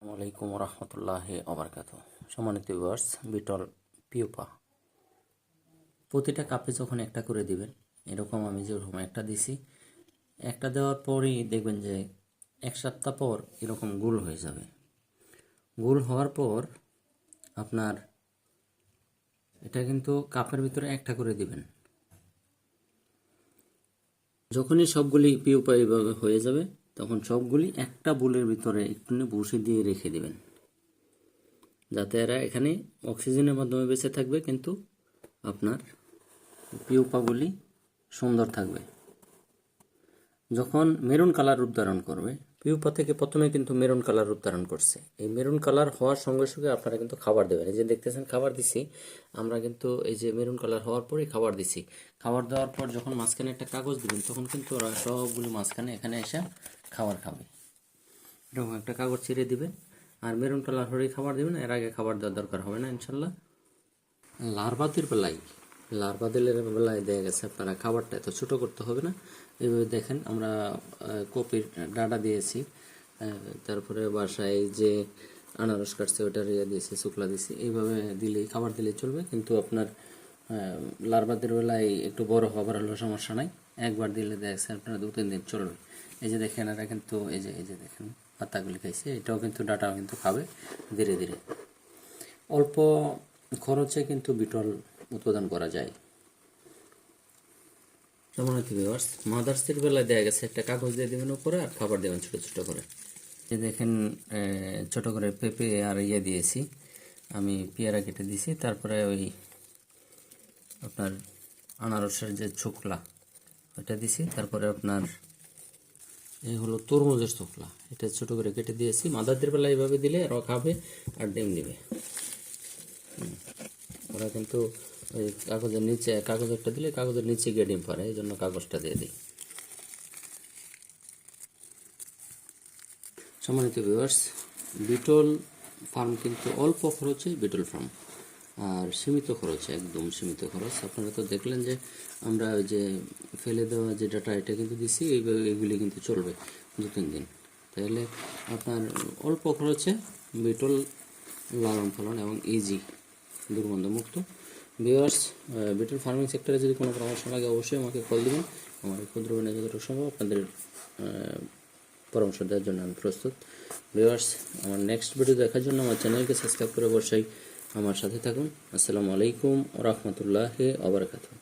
আসসালামু আলাইকুম রহমতুল্লাহি ওবরকাত। সম্মানিত ভিউয়ার্স, বিটল পিউপা প্রতিটা কাপে যখন একটা করে দিবেন, এরকম আমি যেরকম একটা দিছি, একটা দেওয়ার পরই দেখবেন যে এক সপ্তাহ পর এরকম গোল হয়ে যাবে। গোল হওয়ার পর আপনার এটা কিন্তু কাপের ভিতরে একটা করে দিবেন। যখনই সবগুলি পিউপা এইভাবে হয়ে যাবে, তখন সবগুলি একটা বোলের ভিতরে একটু বসে দিয়ে রেখে দিবেন, যাতে এরা এখানে অক্সিজেনের মাধ্যমে বেঁচে থাকবে, কিন্তু আপনার পিউপাগুলি সুন্দর থাকবে। যখন মেরুন কালার রূপ ধারণ করবে, পিউপা থেকে প্রথমে কিন্তু মেরুন কালার রূপ ধারণ করছে। এই মেরুন কালার হওয়ার সঙ্গে সঙ্গে আপনারা কিন্তু খাবার দেবেন। এই যে দেখতেছেন খাবার দিছি আমরা, কিন্তু এই যে মেরুন কালার হওয়ার পরেই খাবার দিছি। খাবার দেওয়ার পর যখন মাঝখানে একটা কাগজ দিবেন, তখন কিন্তু ওরা সবগুলি মাঝখানে এখানে এসে খাবার খাবে। এরকম একটা কাগজ ছিঁড়ে দিবেন, আর মেরুন কালার হলেই খাবার দিবেন। এর আগে খাবার দেওয়ার দরকার হবে না ইনশাল্লাহ। লার্ভাদের বেলায় দেখা গেছে আপনারা খাবারটা এত ছোটো করতে হবে না। এইভাবে দেখেন আমরা কপির ডাটা দিয়েছি, তারপরে বাসায় যে আনারস কাটছে ওটার দিয়েছি, শুকলা দিয়েছি। এইভাবে দিলেই খাবার দিলেই চলবে। কিন্তু আপনার লার্ভাদের বেলায় একটু বড় হবার হলো সমস্যা নাই, একবার দিলে দেখছেন আপনারা 2-3 দিন চলবে। এই যে দেখেন এরা কিন্তু এই যে দেখেন পাতাগুলি খাইছে, এটাও কিন্তু ডাটাও কিন্তু খাবে ধীরে ধীরে। অল্প খরচে কিন্তু বিটল উৎপাদন করা যায়। সম্মানিত ভিউয়ার্স, মাদার্সের বেলায় দেয়া গেছে একটা কাগজ দিয়ে দেবেন উপরে, আর খাবার দেবেন ছোটো ছোটো করে। এই দেখেন ছোট করে পেঁপে আর দিয়েছি আমি, পেয়ারা কেটে দিয়েছি, তারপরে ওই আপনার আনারসের যে ছোকলা ওটা দিছি, তারপরে আপনার এই হলো তরমুজের ছোকলা, এটা ছোট করে কেটে দিয়েছি। মাদারদের বেলা এইভাবে দিলে ওরা খাবে আর ডিম দিবে। ওরা কিন্তু ওই কাগজের নিচে, কাগজ একটা দিলে কাগজের নিচে গিয়ে ডিম পারে, এই জন্য কাগজটা দিয়ে দিই। সম্মানিত ভিউয়ার্স, বিটল ফার্ম কিন্তু অল্প খরচে বিটল ফার্ম, আর সীমিত খরচে, একদম সীমিত খরচ। আপনারা তো দেখলেন যে আমরা ওই যে ফেলে দেওয়া যে ডাটা এটা কিন্তু দিছি, এইগুলি কিন্তু চলবে 2-3 দিন। তাহলে আপনার অল্প খরচে বিটল লালন পালন এবং ইজি, দুর্গন্ধমুক্ত। ভিউয়ার্স, বিটল ফার্মিং সেক্টরে যদি কোনো পরামর্শ লাগে অবশ্যই আমাকে কল দেবেন। আমার ক্ষুদ্র জ্ঞানে যতটুকু সম্ভব আপনাদের পরামর্শ দেওয়ার জন্য আমি প্রস্তুত। ভিউয়ার্স, আমার নেক্সট ভিডিও দেখার জন্য আমার চ্যানেলকে সাবস্ক্রাইব করে অবশ্যই আমার সাথে থাকুন। আসসালামু আলাইকুম ওয়া রাহমাতুল্লাহি ওয়া বারাকাতুহু।